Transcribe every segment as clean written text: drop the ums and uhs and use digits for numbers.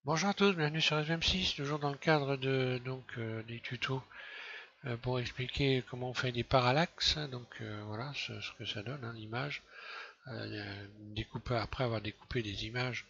Bonjour à tous, bienvenue sur FM6, toujours dans le cadre de des tutos pour expliquer comment on fait des parallaxes. Voilà ce que ça donne, hein, l'image. Après avoir découpé des images,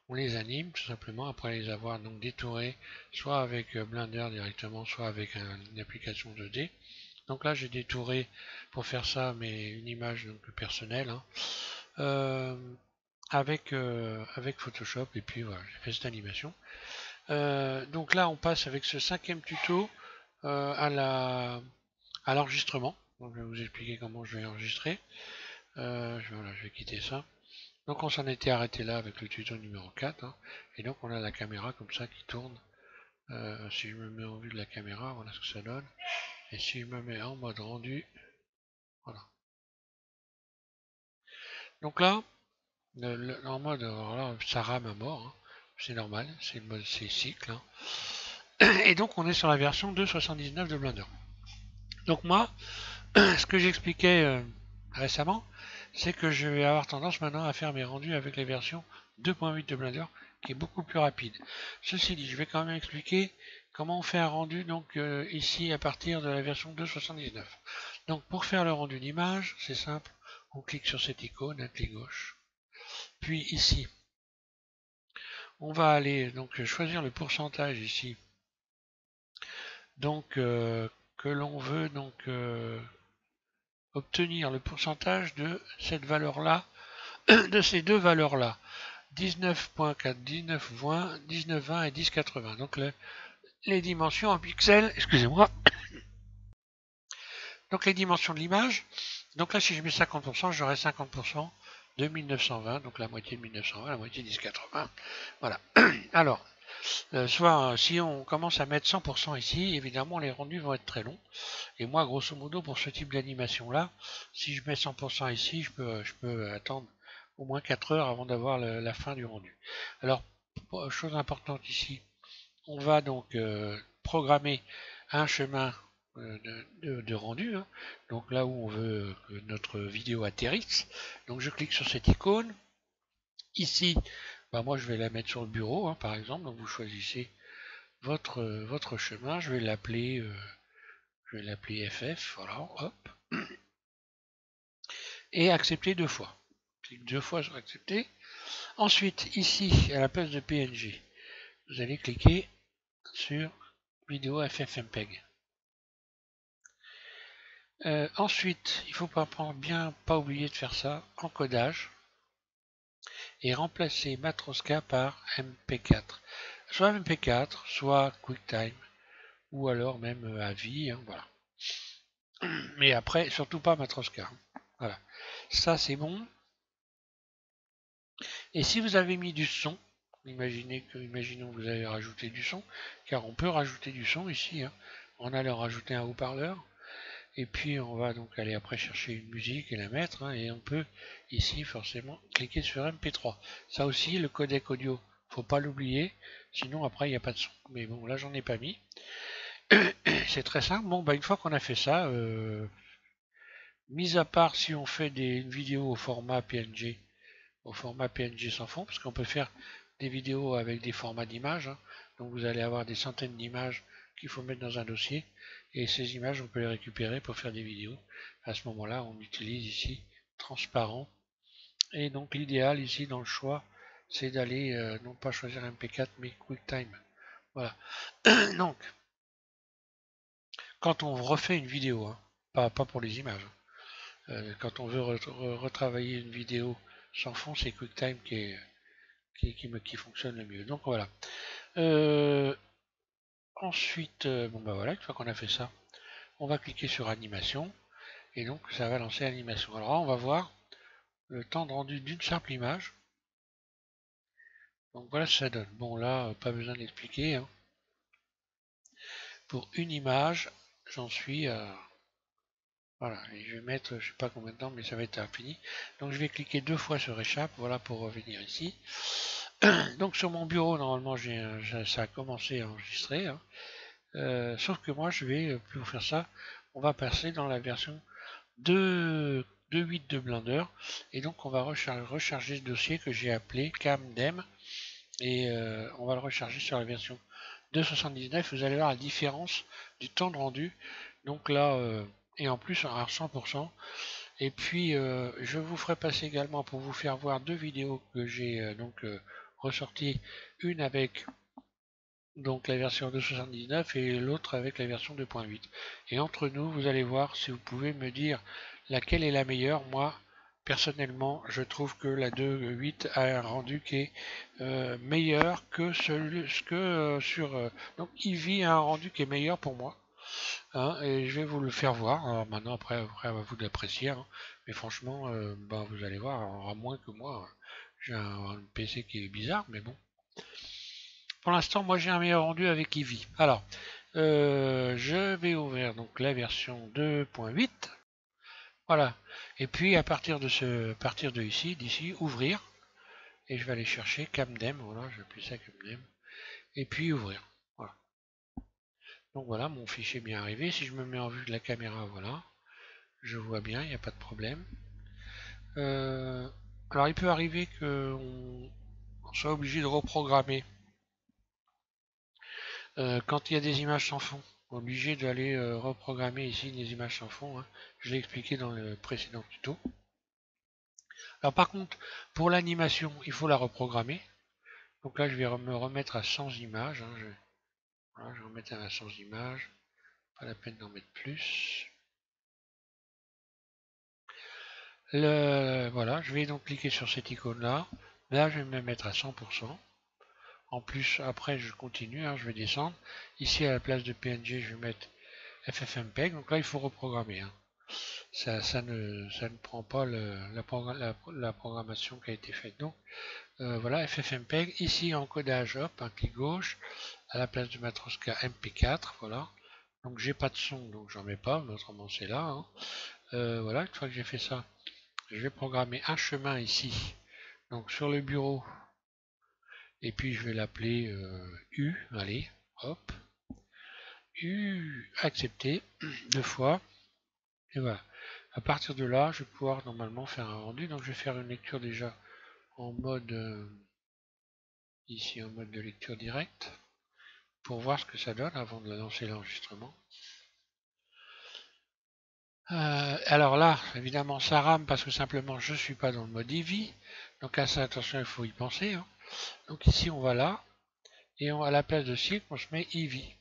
on les anime tout simplement après les avoir donc détourées, soit avec Blender directement, soit avec une application 2D. Donc là j'ai détouré pour faire ça mais une image donc personnelle, hein, euh, avec Photoshop, et puis voilà, j'ai fait cette animation. Donc là, on passe avec ce cinquième tuto à l'enregistrement. Donc je vais vous expliquer comment je vais enregistrer. Voilà, je vais quitter ça. Donc on s'en était arrêté là avec le tuto numéro 4, hein. Et donc on a la caméra comme ça qui tourne. Si je me mets en vue de la caméra, voilà ce que ça donne. Et si je me mets en mode rendu, voilà. Donc là, en mode, alors là, ça rame à mort, hein. C'est normal, c'est le mode, c'est cycle, hein. Et donc on est sur la version 2.79 de Blender. Donc moi, ce que j'expliquais récemment, c'est que je vais avoir tendance maintenant à faire mes rendus avec les versions 2.8 de Blender, qui est beaucoup plus rapide. Ceci dit, je vais quand même expliquer comment on fait un rendu donc ici à partir de la version 2.79. Donc pour faire le rendu d'image, c'est simple, on clique sur cette icône, un clic gauche. Puis ici, on va aller donc choisir le pourcentage ici, donc que l'on veut obtenir le pourcentage de cette valeur-là, de ces deux valeurs-là, 19.4, 19.20, 19.20 et 10.80. Donc les dimensions en pixels, excusez-moi, donc les dimensions de l'image. Donc là, si je mets 50%, j'aurai 50% de 1920, donc la moitié de 1920, la moitié de 1080. Voilà. Alors, si on commence à mettre 100% ici, évidemment, les rendus vont être très longs. Et moi, grosso modo, pour ce type d'animation-là, si je mets 100% ici, je peux attendre au moins 4 heures avant d'avoir la fin du rendu. Alors, chose importante ici, on va donc programmer un chemin de rendu, hein. Donc là où on veut que notre vidéo atterrisse. Donc je clique sur cette icône. Ici, bah moi je vais la mettre sur le bureau, hein, par exemple. Donc vous choisissez votre chemin. Je vais l'appeler FF. Voilà, hop. Et accepter deux fois. Clique deux fois sur accepter. Ensuite, ici, à la place de PNG, vous allez cliquer sur vidéo FFmpeg. Ensuite, il faut pas oublier de faire ça, encodage, et remplacer Matroska par MP4. Soit MP4, soit QuickTime, ou alors même à vie, hein, voilà. Mais après, surtout pas Matroska. Voilà. Ça, c'est bon. Et si vous avez mis du son, imaginons que vous avez rajouté du son, car on peut rajouter du son ici, hein, en allant rajouter un haut-parleur. Et puis on va donc aller après chercher une musique et la mettre, hein, et on peut ici forcément cliquer sur MP3. Ça aussi, le codec audio, faut pas l'oublier, sinon après il n'y a pas de son. Mais bon, là j'en ai pas mis. C'est très simple. Bon, bah une fois qu'on a fait ça, mis à part si on fait une vidéo au format PNG sans fond, parce qu'on peut faire des vidéos avec des formats d'images, hein. Donc vous allez avoir des centaines d'images qu'il faut mettre dans un dossier, et ces images on peut les récupérer pour faire des vidéos. À ce moment-là, on utilise ici transparent, et donc l'idéal ici dans le choix, c'est d'aller non pas choisir MP4 mais QuickTime. Voilà. Donc quand on refait une vidéo, hein, pas pour les images, quand on veut retravailler une vidéo sans fond, c'est QuickTime qui fonctionne le mieux. Donc voilà. Euh, Ensuite, bon bah voilà, une fois qu'on a fait ça, on va cliquer sur animation, et donc ça va lancer l'animation. Alors là, on va voir le temps de rendu d'une simple image. Donc voilà ce que ça donne. Bon là, pas besoin d'expliquer, hein. Pour une image, j'en suis à... Voilà, et je vais mettre, je sais pas combien de temps, mais ça va être infini. Donc je vais cliquer deux fois sur échappe, voilà, pour revenir ici. Donc sur mon bureau, normalement, ça a commencé à enregistrer, hein. Sauf que moi, je vais plus faire ça. On va passer dans la version 2.8 de Blender. Et donc, on va recharger ce dossier que j'ai appelé camdem. et on va le recharger sur la version 2.79. Vous allez voir la différence du temps de rendu. Donc là, et en plus à 100%. Et puis je vous ferai passer également pour vous faire voir deux vidéos que j'ai ressorties, une avec donc la version 2.79 et l'autre avec la version 2.8. Et entre nous, vous allez voir si vous pouvez me dire laquelle est la meilleure. Moi, personnellement, je trouve que la 2.8 a un rendu qui est meilleur que sur... donc Eevee a un rendu qui est meilleur pour moi. Hein, et je vais vous le faire voir. Alors maintenant, après à vous d'apprécier. Hein. Mais franchement, vous allez voir, à moins que moi, j'ai un PC qui est bizarre, mais bon. Pour l'instant, moi j'ai un meilleur rendu avec Eevee. Alors, je vais ouvrir donc la version 2.8. Voilà. Et puis à partir de ici, d'ici, ouvrir. Et je vais aller chercher Camdem. Voilà, je vais appeler ça Camdem. Et puis ouvrir. Voilà. Donc voilà, mon fichier est bien arrivé. Si je me mets en vue de la caméra, voilà. Je vois bien, il n'y a pas de problème. Alors il peut arriver qu'on soit obligé de reprogrammer quand il y a des images sans fond. Obligé d'aller reprogrammer ici des images sans fond. Hein. Je l'ai expliqué dans le précédent tuto. Alors par contre, pour l'animation, il faut la reprogrammer. Donc là, je vais me remettre à 100 images. Hein. Voilà, je vais remettre à 100 images. Pas la peine d'en mettre plus. Voilà, je vais donc cliquer sur cette icône-là. Là, je vais me mettre à 100%. En plus, après, je continue, hein, je vais descendre. Ici, à la place de PNG, je vais mettre FFmpeg. Donc là, il faut reprogrammer. Hein. Ça ne prend pas la programmation qui a été faite. Donc, voilà, FFmpeg. Ici, encodage, hop, un clic gauche. À la place de Matroska, MP4, voilà. Donc, j'ai pas de son, donc j'en mets pas, mais autrement, c'est là. Hein. Voilà, une fois que j'ai fait ça, je vais programmer un chemin ici. Donc, sur le bureau, et puis je vais l'appeler U, allez, hop, U, accepter, deux fois, et voilà. À partir de là, je vais pouvoir normalement faire un rendu, donc je vais faire une lecture déjà en mode, ici en mode de lecture directe, pour voir ce que ça donne avant de lancer l'enregistrement. Alors là, évidemment, ça rame parce que simplement je ne suis pas dans le mode Eevee, donc à ça, attention, il faut y penser. Hein. Donc ici, on va là, et à la place de cycle, on se met Eevee.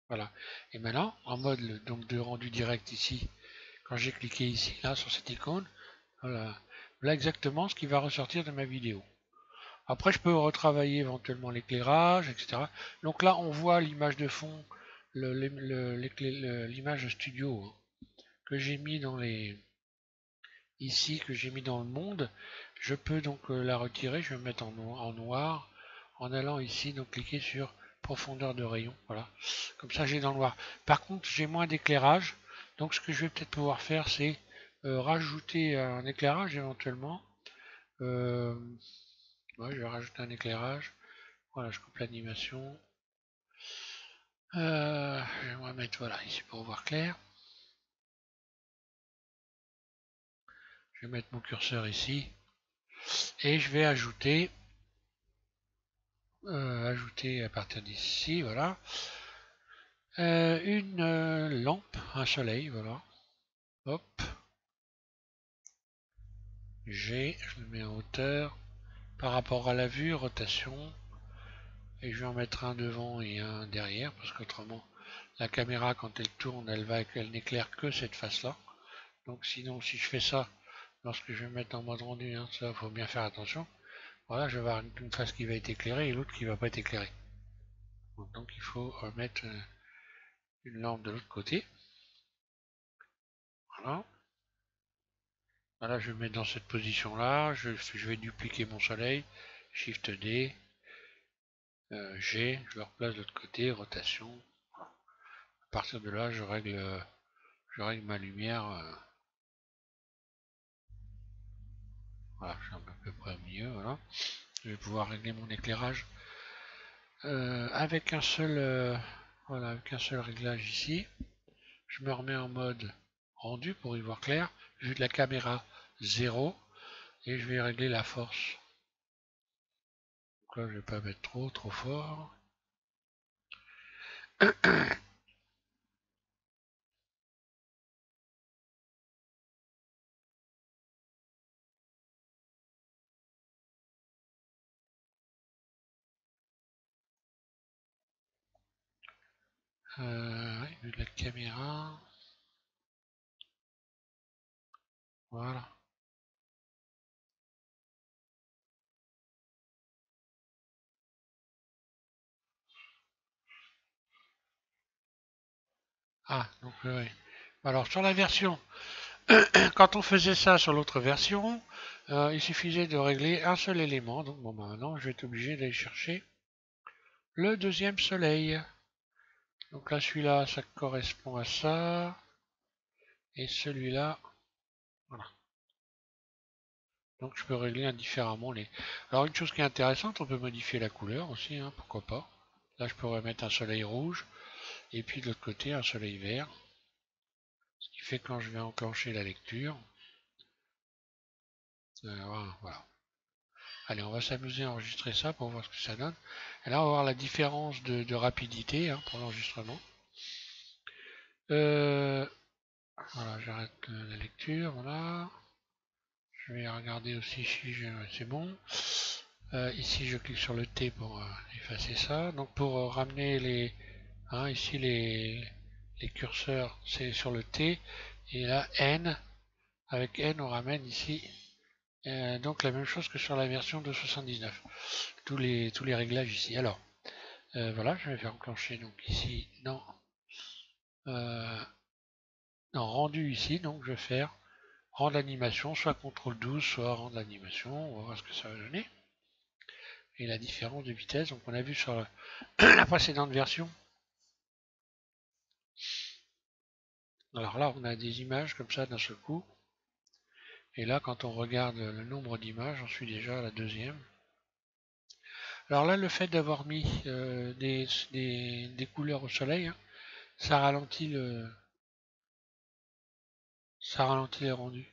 Voilà. Et maintenant, en mode donc de rendu direct ici, quand j'ai cliqué ici, là, sur cette icône, voilà, voilà exactement ce qui va ressortir de ma vidéo. Après, je peux retravailler éventuellement l'éclairage, etc. Donc là, on voit l'image de fond, l'image studio hein, que j'ai mis dans les ici, que j'ai mis dans le monde. Je peux donc la retirer, je vais me mettre en noir, en allant ici, donc cliquer sur profondeur de rayon, voilà. Comme ça, j'ai dans le noir. Par contre, j'ai moins d'éclairage. Donc, ce que je vais peut-être pouvoir faire, c'est rajouter un éclairage éventuellement. Ouais, je vais rajouter un éclairage. Voilà, je coupe l'animation. J'aimerais mettre, voilà, ici pour voir clair. Je vais mettre mon curseur ici. Et je vais ajouter à partir d'ici, voilà, une lampe, un soleil, voilà. Hop, G, je le mets en hauteur. Par rapport à la vue, rotation. Et je vais en mettre un devant et un derrière, parce qu'autrement, la caméra, quand elle tourne, elle n'éclaire que cette face-là. Donc sinon, si je fais ça, lorsque je vais mettre en mode rendu, hein, ça, faut bien faire attention. Voilà, je vais avoir une face qui va être éclairée et l'autre qui va pas être éclairée. Donc il faut remettre une lampe de l'autre côté. Voilà. Voilà, je vais mettre dans cette position là, je vais dupliquer mon soleil, Shift D, G, je le replace de l'autre côté, rotation. Voilà. À partir de là, je règle ma lumière. Voilà, je suis à peu près au milieu, voilà. Je vais pouvoir régler mon éclairage avec voilà, avec un seul réglage ici. Je me remets en mode rendu pour y voir clair, vue de la caméra 0, et je vais régler la force. Donc là, je vais pas mettre trop fort. Vue de la caméra. Voilà. Ah, donc oui. Alors sur la version, quand on faisait ça sur l'autre version, il suffisait de régler un seul élément. Donc bon, maintenant je vais être obligé d'aller chercher le deuxième soleil. Donc là, celui-là, ça correspond à ça. Et celui-là, voilà. Donc je peux régler indifféremment les... Alors une chose qui est intéressante, on peut modifier la couleur aussi, hein, pourquoi pas. Là, je pourrais mettre un soleil rouge. Et puis de l'autre côté, un soleil vert. Ce qui fait que quand je vais enclencher la lecture, voilà. Allez, on va s'amuser à enregistrer ça pour voir ce que ça donne. Et là, on va voir la différence de rapidité hein, pour l'enregistrement. Voilà, j'arrête la lecture, voilà. Je vais regarder aussi si c'est bon. Ici, je clique sur le T pour effacer ça. Donc, pour ramener les... Hein, ici, les curseurs, c'est sur le T. Et là, N. Avec N, on ramène ici. Donc, la même chose que sur la version de 79. Tous les réglages ici. Alors, voilà, je vais faire enclencher. Donc, ici, non. Non, rendu ici. Donc, je vais faire rendre animation, soit CTRL 12, soit rendre animation. On va voir ce que ça va donner. Et la différence de vitesse, donc on a vu sur la précédente version. Alors là, on a des images comme ça d'un seul coup. Et là, quand on regarde le nombre d'images, j'en suis déjà à la deuxième. Alors là, le fait d'avoir mis des couleurs au soleil, hein, ça ralentit les rendus.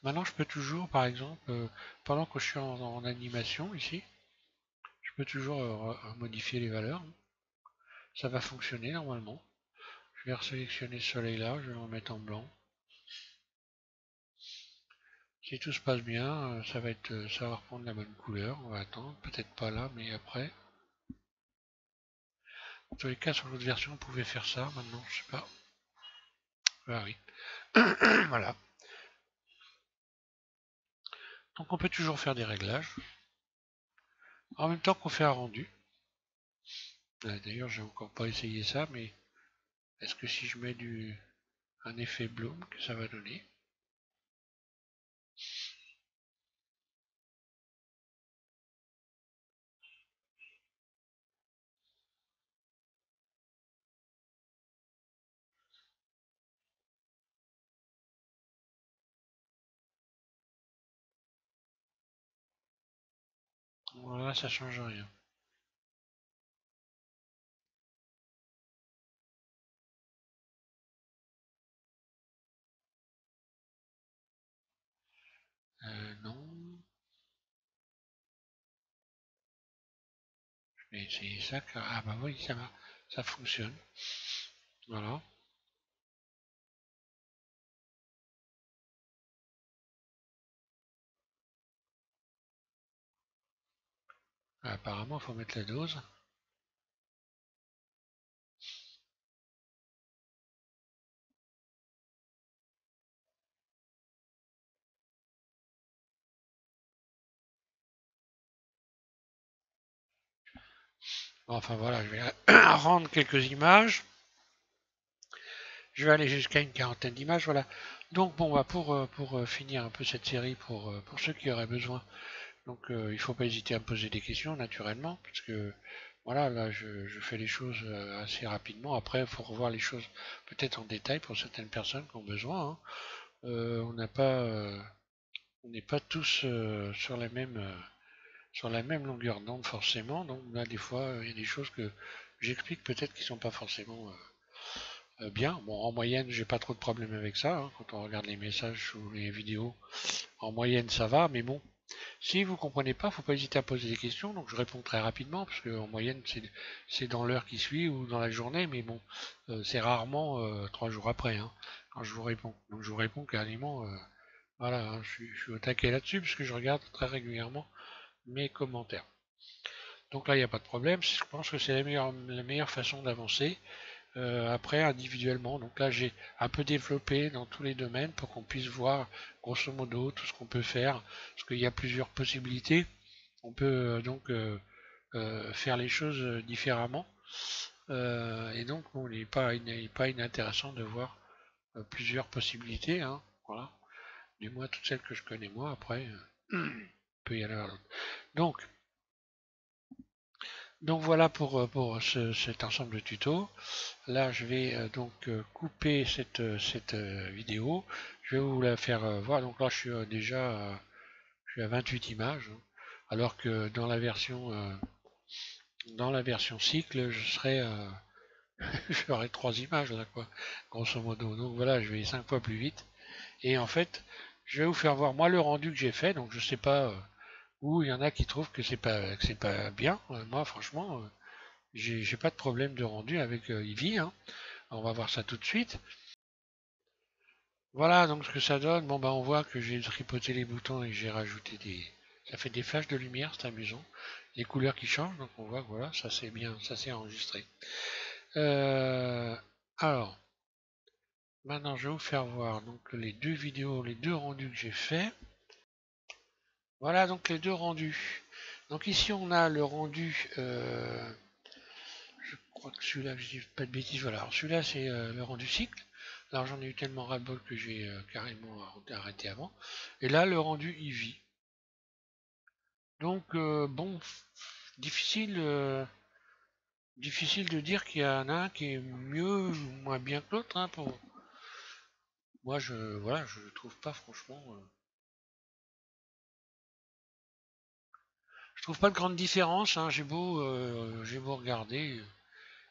Maintenant, je peux toujours, par exemple, pendant que je suis en animation ici, je peux toujours modifier les valeurs. Ça va fonctionner normalement. Je vais resélectionner ce soleil là, je vais le remettre en blanc. Si tout se passe bien, ça va reprendre la bonne couleur. On va attendre, peut-être pas là, mais après. En tous les cas, sur l'autre version, on pouvait faire ça. Maintenant, je sais pas. Ah oui. Voilà. Donc on peut toujours faire des réglages. En même temps qu'on fait un rendu. D'ailleurs, j'ai encore pas essayé ça, mais est-ce que si je mets un effet bloom, que ça va donner? Voilà, ça change rien. Non. Je vais essayer ça. Ah bah oui, ça va. Ça fonctionne. Voilà. Apparemment, il faut mettre la dose. Enfin voilà, je vais rendre quelques images. Je vais aller jusqu'à une quarantaine d'images, voilà. Donc bon, bah pour finir un peu cette série, pour ceux qui auraient besoin, donc il ne faut pas hésiter à me poser des questions, naturellement, parce que voilà, là je fais les choses assez rapidement. Après, il faut revoir les choses peut-être en détail pour certaines personnes qui ont besoin. Hein. On n'a pas, on n'est pas tous sur la même longueur d'onde forcément. Donc là, des fois, il y a des choses que j'explique peut-être qui sont pas forcément bien. Bon, en moyenne, j'ai pas trop de problèmes avec ça. Hein. Quand on regarde les messages ou les vidéos, en moyenne, ça va. Mais bon, Si vous comprenez pas, faut pas hésiter à poser des questions, donc je réponds très rapidement, parce qu'en moyenne c'est dans l'heure qui suit ou dans la journée, mais bon, c'est rarement 3 jours après hein, quand je vous réponds. Donc je vous réponds carrément, voilà, hein, je suis au taquet là-dessus, parce que je regarde très régulièrement mes commentaires. Donc là, il n'y a pas de problème, je pense que c'est la meilleure façon d'avancer. Après, individuellement, donc là, j'ai un peu développé dans tous les domaines pour qu'on puisse voir, grosso modo, tout ce qu'on peut faire, parce qu'il y a plusieurs possibilités. On peut faire les choses différemment. Et donc, bon, il n'est pas inintéressant de voir plusieurs possibilités. Hein, voilà. Du moins, toutes celles que je connais moi, après, on peut y aller vers l'autre. Donc voilà pour cet ensemble de tutos. Là, je vais couper cette vidéo. Je vais vous la faire voir. Donc là, je suis à 28 images, hein. Alors que dans la version cycle, j'aurai 3 images là, quoi, grosso modo. Donc voilà, je vais 5 fois plus vite. Et en fait, je vais vous faire voir moi le rendu que j'ai fait. Donc je sais pas où il y en a qui trouvent que c'est pas bien. Moi, franchement, j'ai pas de problème de rendu avec Eevee, hein. On va voir ça tout de suite. Voilà donc ce que ça donne. Bon bah on voit que j'ai tripoté les boutons et que j'ai rajouté des. Ça fait des flashs de lumière, c'est amusant. Les couleurs qui changent, donc on voit que voilà, ça c'est bien, ça c'est enregistré. Euh, alors, maintenant je vais vous faire voir donc les deux vidéos, les deux rendus que j'ai fait. Voilà donc les deux rendus. Donc ici on a le rendu, je crois que celui-là, je dis pas de bêtises, voilà. Alors celui-là c'est le rendu cycle. Alors j'en ai eu tellement ras-le-bol que j'ai carrément arrêté avant. Et là le rendu Eevee. Donc bon, difficile, difficile de dire qu'il y en a un qui est mieux ou moins bien que l'autre. Hein, pour moi, voilà, je trouve pas franchement. Je trouve pas de grande différence. Hein, j'ai beau regarder.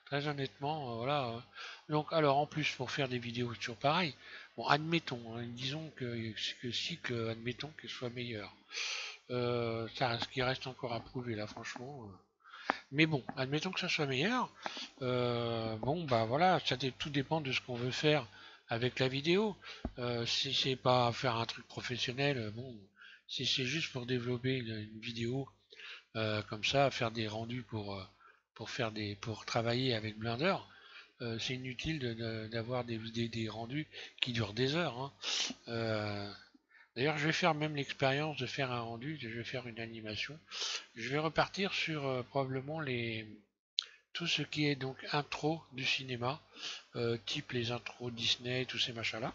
Très honnêtement, voilà. Donc, alors en plus, pour faire des vidéos, c'est toujours pareil. Bon, admettons, hein, disons que cycle, admettons qu'il soit meilleur. Ce qui reste encore à prouver là, franchement. Mais bon, admettons que ça soit meilleur. Bon, bah voilà, tout dépend de ce qu'on veut faire avec la vidéo. Si c'est pas faire un truc professionnel, bon, si c'est juste pour développer une vidéo comme ça, faire des rendus pour travailler avec Blender, c'est inutile d'avoir des rendus qui durent des heures. Hein. D'ailleurs, je vais faire même l'expérience de faire un rendu, je vais faire une animation. Je vais repartir sur probablement tout ce qui est donc intro du cinéma, type les intros Disney, tous ces machins-là.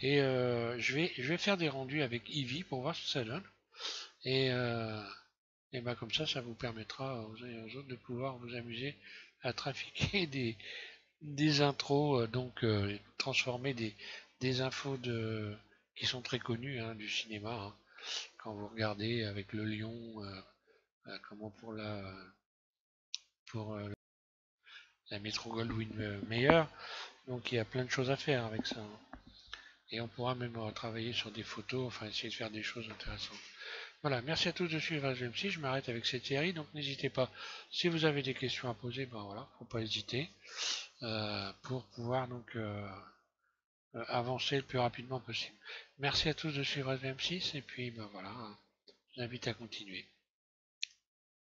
Et je vais faire des rendus avec Eevee pour voir ce que ça donne. Et, euh, et ben comme ça vous permettra aux uns et aux autres de pouvoir vous amuser à trafiquer des intros, transformer des infos qui sont très connues hein, du cinéma. Hein. Quand vous regardez avec le lion, comment pour la Metro Goldwyn Mayer. Donc il y a plein de choses à faire avec ça. Hein. Et on pourra même travailler sur des photos, enfin essayer de faire des choses intéressantes. Voilà, merci à tous de suivre HMC, je m'arrête avec cette série, donc n'hésitez pas, si vous avez des questions à poser, ben voilà, faut pas hésiter, pour pouvoir avancer le plus rapidement possible. Merci à tous de suivre HM6, et puis ben voilà, je vous invite à continuer.